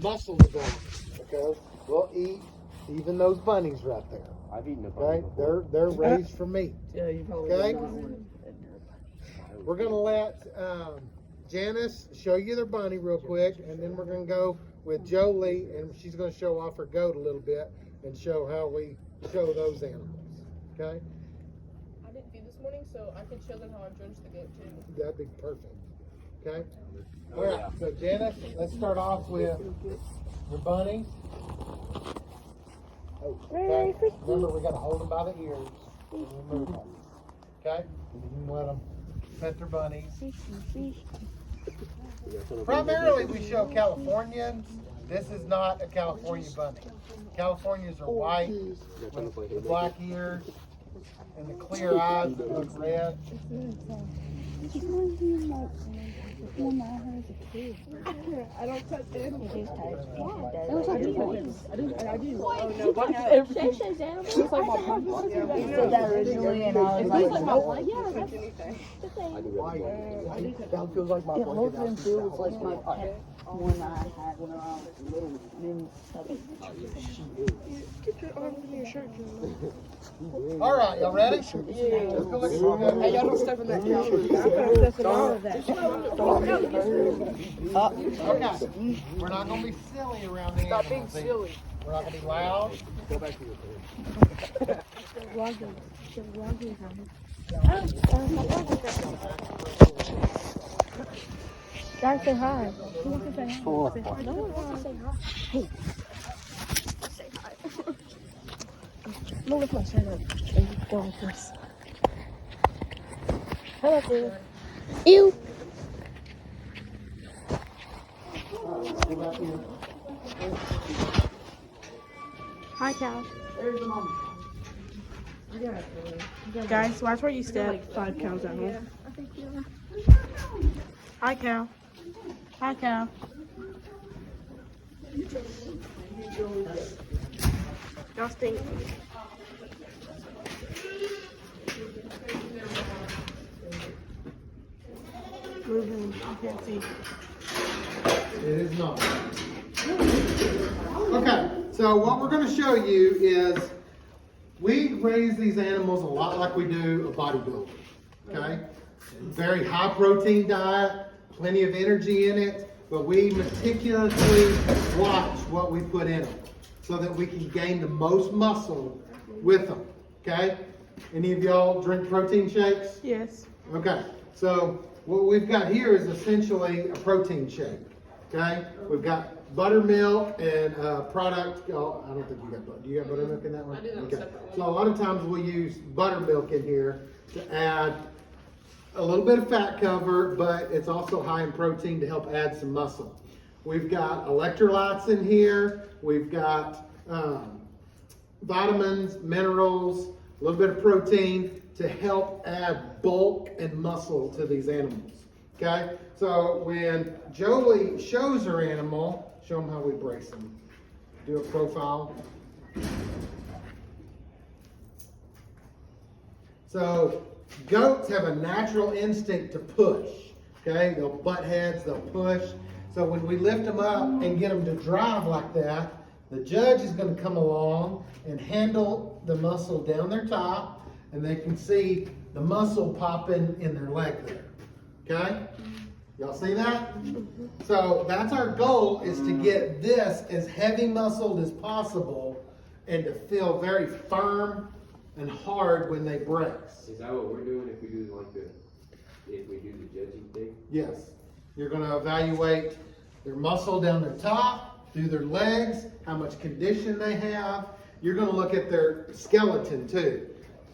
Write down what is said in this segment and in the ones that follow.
muscle development. Okay, we'll eat even those bunnies right there. I've eaten a bunny Okay, before. they're raised for meat. Yeah, you probably Okay, will. we're gonna let Janice show you their bunny real quick, and then we're gonna go with Jolie, and she's gonna show off her goat a little bit and show how we show those animals. Okay, I didn't feed this morning, so I can show them how I drenched the goat too. that'd be perfect. Okay. All right. So Janice, let's start off with your bunny. Okay. Remember, we gotta hold them by the ears and remove them. Okay. You can let them pet their bunnies. Primarily, we show Californians. This is not a California bunny. Californians are white with the black ears and the clear eyes that look red. I don't touch animals. It I do. was like my You said that originally, and I was like, nope. That feels like my The whole thing too was like my pet one I had when I was little. Get your arm in your shirt, All right, y'all ready? Let's go look at some Hey, y'all don't step in that couch. I'm gonna step in all of that. Okay, we're not gonna be silly around the Stop being animals. silly. We're not gonna be loud. Go back to your bed. Guys, say hi. No one wants to say hi. Hey. Say hi. I'm gonna lift my shirt up and go like this. Hello, dude. Ew. Hi, Cal. Guys, watch where you step. Like 5 counts at home. Hi, Cal. Hi, Cal. Y'all stink. Moving. I can't see. It is not. Okay, so what we're going to show you is we raise these animals a lot like we do a bodybuilder. Okay, very high protein diet, plenty of energy in it, but we meticulously watch what we put in them so that we can gain the most muscle with them. Okay, any of y'all drink protein shakes? Yes. Okay, so what we've got here is essentially a protein shake. Okay, we've got buttermilk and product. Oh, I don't think you got butter. Do you got buttermilk in that one? I do that Okay. separately. So a lot of times we use buttermilk in here to add a little bit of fat cover, but it's also high in protein to help add some muscle. We've got electrolytes in here. We've got vitamins, minerals, a little bit of protein to help add bulk and muscle to these animals. Okay, so when Jolie shows her animal, show them how we brace them. Do a profile. So goats have a natural instinct to push. Okay, they'll butt heads, they'll push. So when we lift them up and get them to drive like that, the judge is going to come along and handle the muscle down their top, and they can see the muscle popping in their leg there. Okay? Y'all see that? So that's our goal, is to get this as heavy muscled as possible and to feel very firm and hard when they brace. Is that what we're doing if we do the judging thing? Yes. You're going to evaluate their muscle down their top, through their legs, how much condition they have. You're going to look at their skeleton too.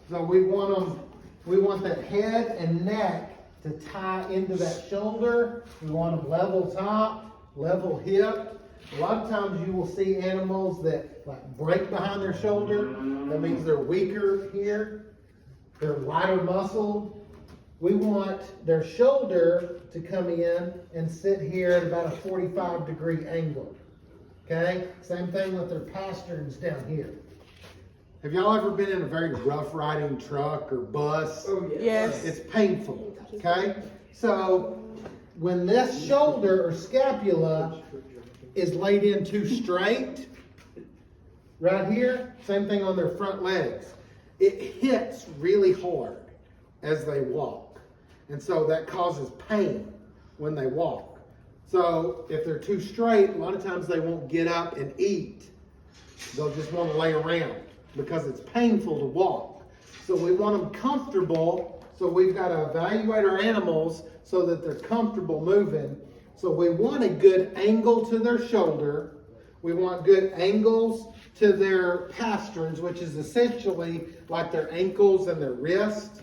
So we want that head and neck to tie into that shoulder. We want them level top, level hip. A lot of times you will see animals that like break behind their shoulder. That means they're weaker here. They're lighter muscled. We want their shoulder to come in and sit here at about a 45-degree angle. Okay? Same thing with their pasterns down here. Have y'all ever been in a very rough riding truck or bus? Oh, yes. Yes. It's painful, okay? So when this shoulder or scapula is laid in too straight, right here, same thing on their front legs. It hits really hard as they walk. And so that causes pain when they walk. So if they're too straight, a lot of times they won't get up and eat. They'll just want to lay around because it's painful to walk. So we want them comfortable. So we've got to evaluate our animals so that they're comfortable moving. So we want a good angle to their shoulder. We want good angles to their pasterns, which is essentially like their ankles and their wrists.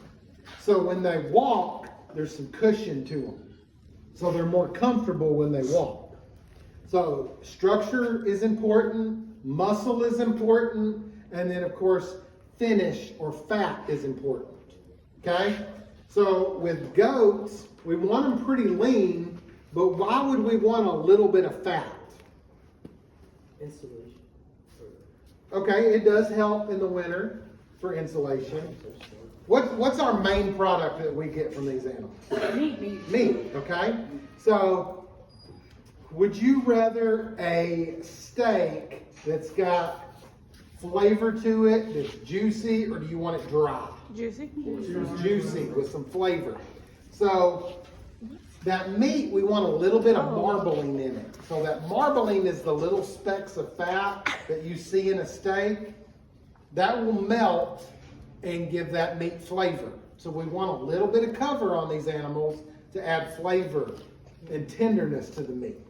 So when they walk, there's some cushion to them. So they're more comfortable when they walk. So structure is important, muscle is important, and then of course finish or fat is important. Okay? So with goats, we want them pretty lean, but why would we want a little bit of fat? Insulation. Okay, it does help in the winter for insulation. What's our main product that we get from these animals? Meat, okay? So, would you rather a steak that's got flavor to it, that's juicy, or do you want it dry? Juicy. It's juicy with some flavor. So, that meat, we want a little bit of marbling in it. So that marbling is the little specks of fat that you see in a steak. That will melt and give that meat flavor. So we want a little bit of cover on these animals to add flavor and tenderness to the meat.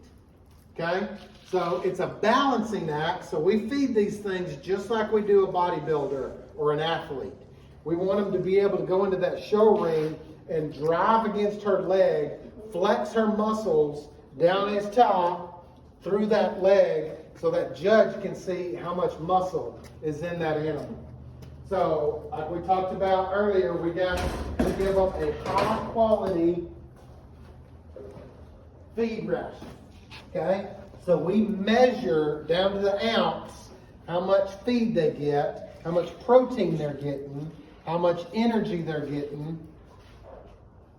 Okay? So it's a balancing act. So we feed these things just like we do a bodybuilder or an athlete. We want them to be able to go into that show ring and drive against her leg, flex her muscles down his top through that leg so that judge can see how much muscle is in that animal. So, like we talked about earlier, we got to give them a high quality feed ration. Okay? So we measure down to the ounce how much feed they get, how much protein they're getting, how much energy they're getting.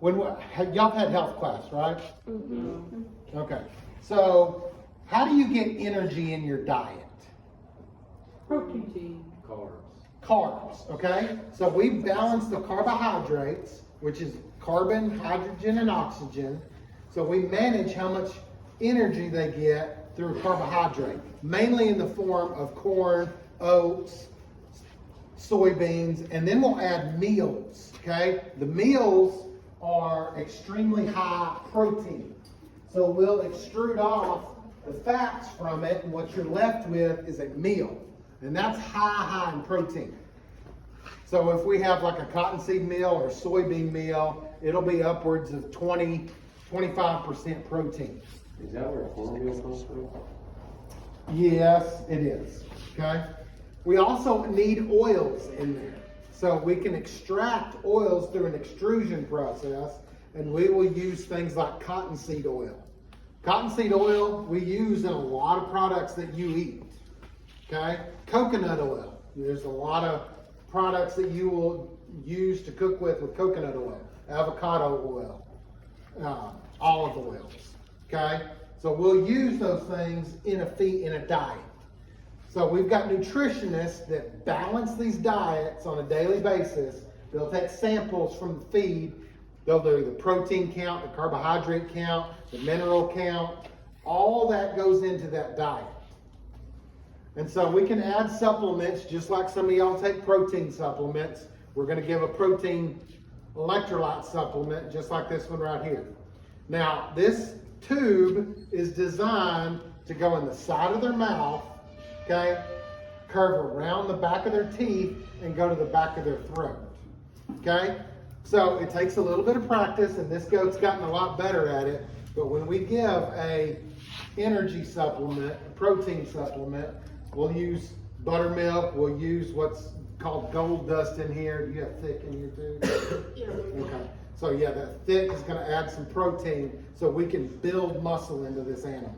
Y'all had health class, right? Mm-hmm. Okay. So, how do you get energy in your diet? Protein. Carbs. Carbs, okay? So we balance the carbohydrates, which is carbon, hydrogen, and oxygen. So we manage how much energy they get through carbohydrate, mainly in the form of corn, oats, soybeans, and then we'll add meals, okay? The meals are extremely high protein. So we'll extrude off the fats from it, and what you're left with is a meal. And that's high in protein. So if we have like a cottonseed meal or a soybean meal, it'll be upwards of 20-25% protein. Is that where cornmeal comes from? Yes, it is. Okay? We also need oils in there. So we can extract oils through an extrusion process, and we will use things like cottonseed oil. Cottonseed oil we use in a lot of products that you eat. Okay? Coconut oil. There's a lot of products that you will use to cook with coconut oil, avocado oil, olive oils. Okay? So we'll use those things in a diet. So we've got nutritionists that balance these diets on a daily basis. They'll take samples from the feed. They'll do the protein count, the carbohydrate count, the mineral count. All that goes into that diet. And so we can add supplements just like some of y'all take protein supplements. We're going to give a protein electrolyte supplement just like this one right here. Now, this tube is designed to go in the side of their mouth, okay, curve around the back of their teeth and go to the back of their throat, okay? So it takes a little bit of practice, and this goat's gotten a lot better at it, but when we give a energy supplement, a protein supplement, we'll use buttermilk, we'll use what's called gold dust in here. Do you have thick in here too? Yeah. Okay. So yeah, that thick is going to add some protein so we can build muscle into this animal.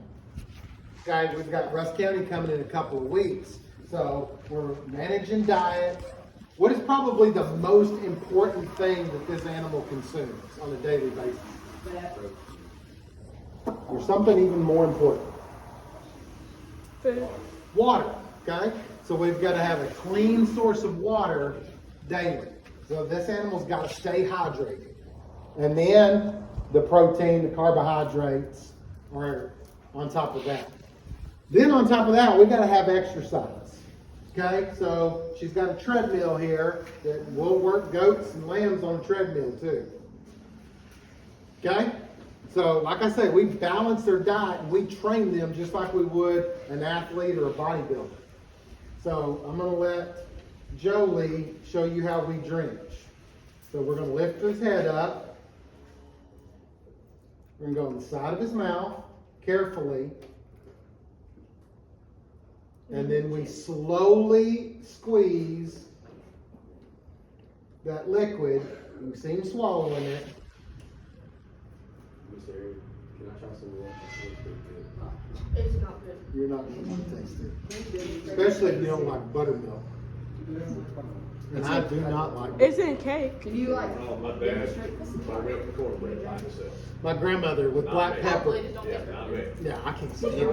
Guys, we've got Russ County coming in a couple of weeks. So we're managing diet. What is probably the most important thing that this animal consumes on a daily basis? There's something even more important. Food. Water, okay? So we've got to have a clean source of water daily. So this animal's got to stay hydrated. And then the protein, the carbohydrates are on top of that. Then on top of that, we got to have exercise. Okay, so she's got a treadmill here that will work goats and lambs on a treadmill too. Okay, so like I said, we balance their diet and we train them just like we would an athlete or a bodybuilder. So I'm going to let Jolie show you how we drench. So we're going to lift his head up. We're going to go on the side of his mouth carefully. And then we slowly squeeze that liquid. You see him swallowing it. Miss Erin, can I try some of that? It's not good. You're not going to want to taste it. Especially if you don't like buttermilk. And I do not like It's in cake. Oh, my dad, my milk cornbread by himself. my grandmother with black pepper. Yeah, I bet. Yeah, I can't stand it.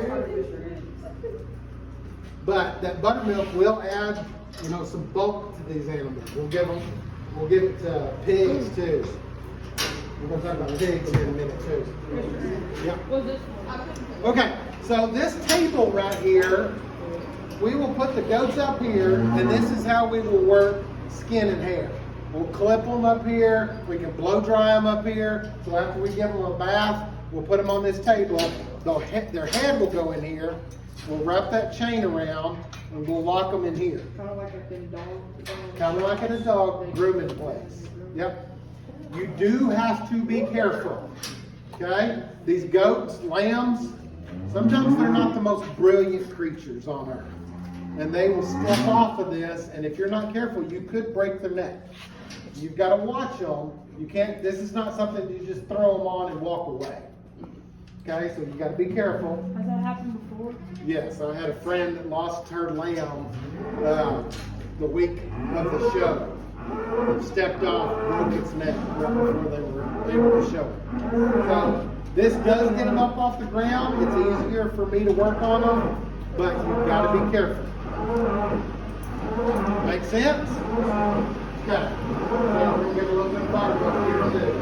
But that buttermilk will add, some bulk to these animals. We'll give it to pigs too. We're gonna talk about pigs in a minute too. Yeah. Okay, so this table right here, we will put the goats up here, and this is how we will work skin and hair. We'll clip them up here. We can blow dry them up here. So after we give them a bath, we'll put them on this table. Their head will go in here. We'll wrap that chain around and we'll lock them in here. Kind of like a dog. Kind of like in a dog grooming place. Yep. You do have to be careful. Okay? These goats, lambs, sometimes they're not the most brilliant creatures on earth. And they will step off of this, and if you're not careful, you could break their neck. You've got to watch them. You can't, this is not something you just throw them on and walk away. Okay, so you got to be careful. Has that happened before? Yes, I had a friend that lost her lamb the week of the show. Stepped off, broke its neck right before they were able to show it. So this does get them up off the ground. It's easier for me to work on them, but you've got to be careful. Make sense? Okay. Now we're going to get a little bit of bottom here too.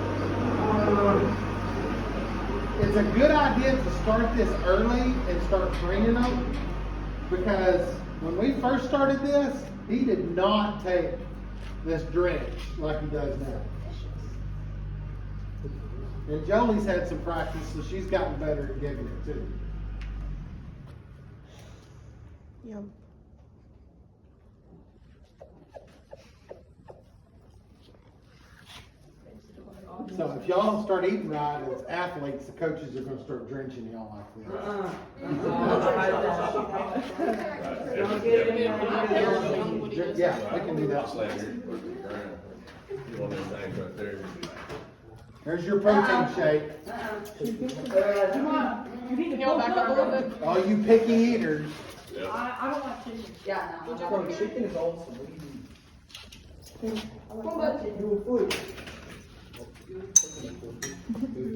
It's a good idea to start this early and start training them, because when we first started this, he did not take this drench like he does now. And Jolie's had some practice, so she's gotten better at giving it too. Yum. So if y'all don't start eating right as athletes, the coaches are going to start drenching y'all like this. Yeah, we can do that. You want them things right there. There's your protein shake. All you picky eaters. I don't like chicken. Yeah, no. Chicken is awesome.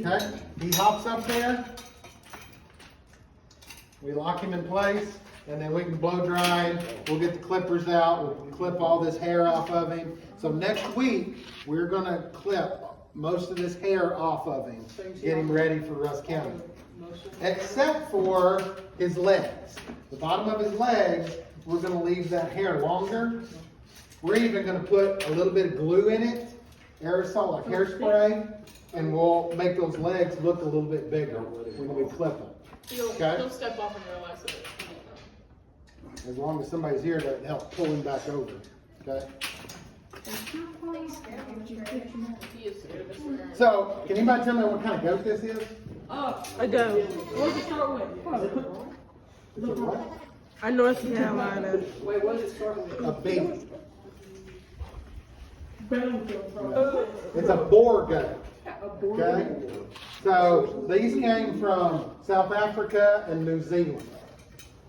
Okay, he hops up there. We lock him in place, and then we can blow dry him. We'll get the clippers out. We'll clip all this hair off of him. So next week, we're going to clip most of this hair off of him, get him ready for Russ County. Except for his legs. The bottom of his legs, we're going to leave that hair longer. We're even going to put a little bit of glue in it, aerosol like hairspray, and we'll make those legs look a little bit bigger when we clip them. Okay? He'll step off and realize it. As long as somebody's here to help pull him back over. Okay? He is scared of us. We're gonna- So, can anybody tell me what kind of goat this is? A goat. What does it start with? It's a what? A North Carolina. Wait, what does it start with? A baby. Bellingham. It's a boar goat. Okay? So, these came from South Africa and New Zealand.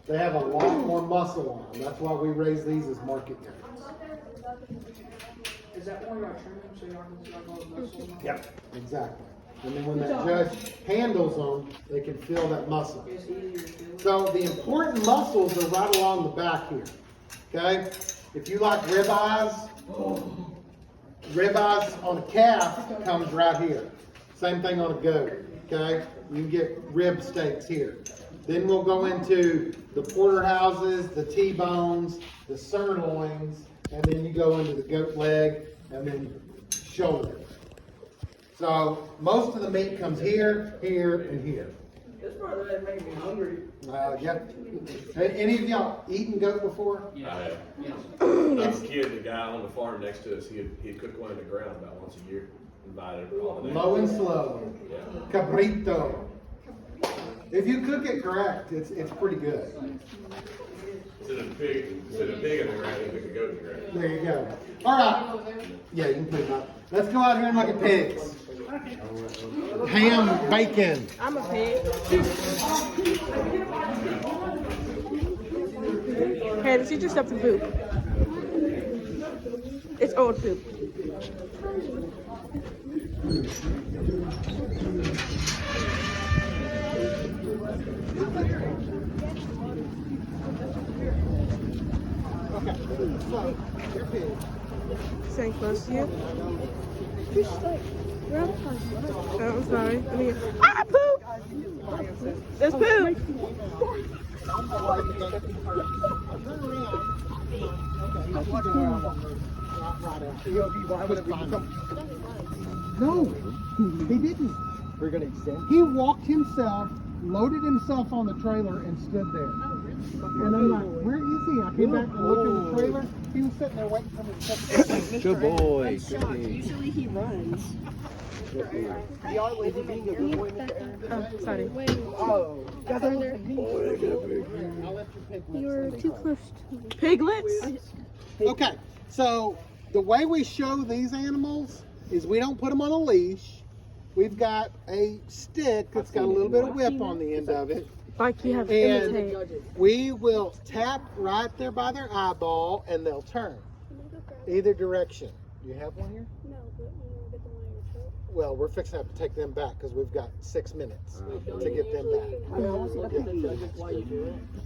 They have a lot more muscle on them. That's why we raise these as market goats. Is that why y'all trim them so y'all can see all the muscle? Yep. Exactly. And then when that judge handles them, they can feel that muscle. So the important muscles are right along the back here. Okay? If you like ribeyes on a calf comes right here. Same thing on a goat. Okay? You can get rib steaks here. Then we'll go into the porterhouses, the T-bones, the sirloins, and then you go into the goat leg and then shoulder. So most of the meat comes here, here, and here. This part of that made me hungry. Yep. Any of y'all eaten goat before? I have. When I was a kid, the guy on the farm next to us, he'd cook one in the ground about once a year. Invited all the Low and slow. Cabrito. If you cook it correct, it's pretty good. Instead of pig in the ground, he cook a goat in the ground. There you go. All right. Yeah, you can put it up. Let's go out here and look at pigs. Ham, bacon. I'm a pig. Hey, did you just up and poop? It's old poop. Okay. So, your pig. Staying close to you. Oh, I'm sorry. Let me. Ah, poop! There's poop! No, he didn't. We're gonna extend. He walked himself, loaded himself on the trailer, and stood there. And I'm like, where is he? I came back and looked in the trailer. He was sitting there waiting for me to touch. Good boy. Usually he runs. Y'all is he being a good boy, Mr. Aaron? Oh, sorry. Oh. I'll let your pig You're too close to me. Piglets? Okay, so the way we show these animals is we don't put them on a leash. We've got a stick that's got a little bit of whip on the end of it. Like you have to And imitate. we will tap right there by their eyeball and they'll turn either direction. Do you have one here? No, but you get the one on your throat. Well, we're fixing to have to take them back because we've got 6 minutes to get them back.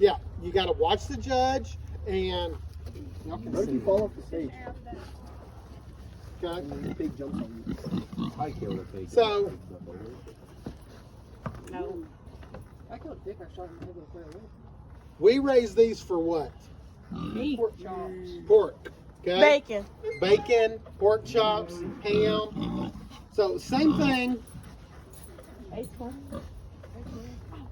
Yeah, you got to watch the judge and y'all can What if see. you fall off the stage? Okay. The pig jumps on you. I killed a pig. So No. I killed a pig. I shot him in the head with a fire. we raise these for what? Pork chops. Pork. Okay. Bacon. Bacon, pork chops, ham. So same thing. All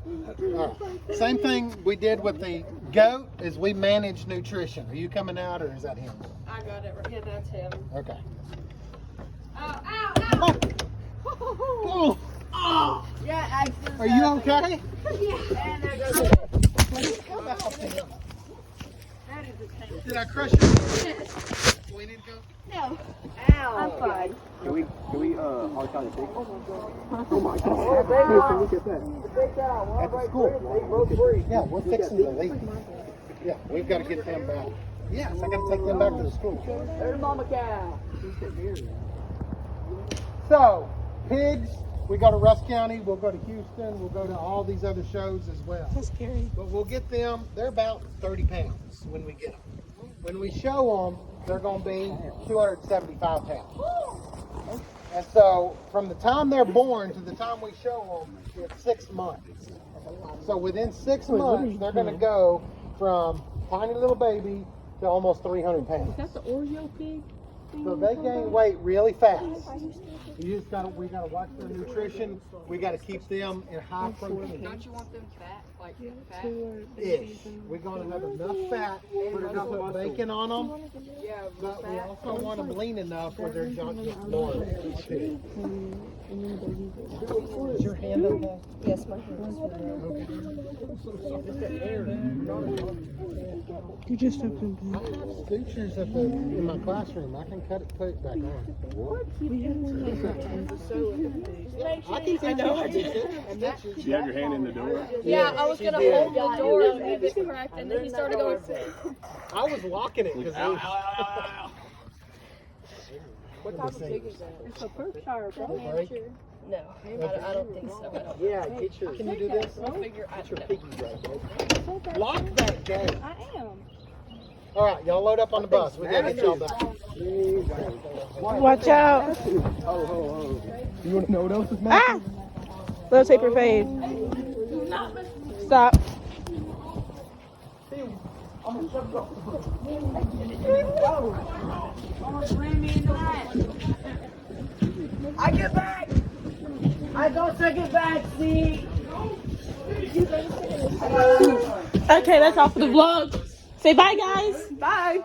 right. Same thing we did with the goat is we manage nutrition. Are you coming out or is that him? I got it right here, that's him. Okay. Ow, ow, ow! Oh. Oh. Yeah, I Are you okay? And there goes Come out there. that is a tank. Did I crush your Do we need to go? No. Ow. I'm fine. Can we arch out a pig? Oh my god. Hey, look at that. At the school. Yeah, we're fixing to leave. Yeah, we've got to get them back. Yes, I got to take them back to the school. There's Mama Cow. So, pigs, we go to Russ County, we'll go to Houston, we'll go to all these other shows as well. That's scary. But we'll get them, they're about 30 pounds when we get them. When we show them, they're going to be 275 pounds. And so, from the time they're born to the time we show them, it's 6 months. So within 6 months, they're going to go from tiny little baby to almost 300 pounds. Is that the Oreo pig? So they gain weight really fast. You just we gotta watch their nutrition. We gotta keep them in high protein. Don't you want them fat? Like fat? Ish. We're gonna have enough fat. We're gonna put bacon on them, Yeah, but we also want them lean enough where they're not just large. Is your hand okay? Yes, my hand. You just opened I have sutures in my classroom. I can cut it, put it back on. I can teach you how to do it. You have your hand in the door? Yeah, I was gonna did. hold the door and leave it cracked, and then he started going. I was locking it because What type of pig is that? It's a Berkshire, bro. No, I don't think so. I don't. Yeah, get your. Can you do this? We'll figure out. Get your No. piggies right there. Lock that gate. I am. All right, y'all load up on the bus. We gotta get y'all back. Watch out. Oh. You want to know what else is Ah! Little taper fade. Stop. I get back. I don't take it back, see. Okay, that's all for the vlog. Say bye, guys. Bye.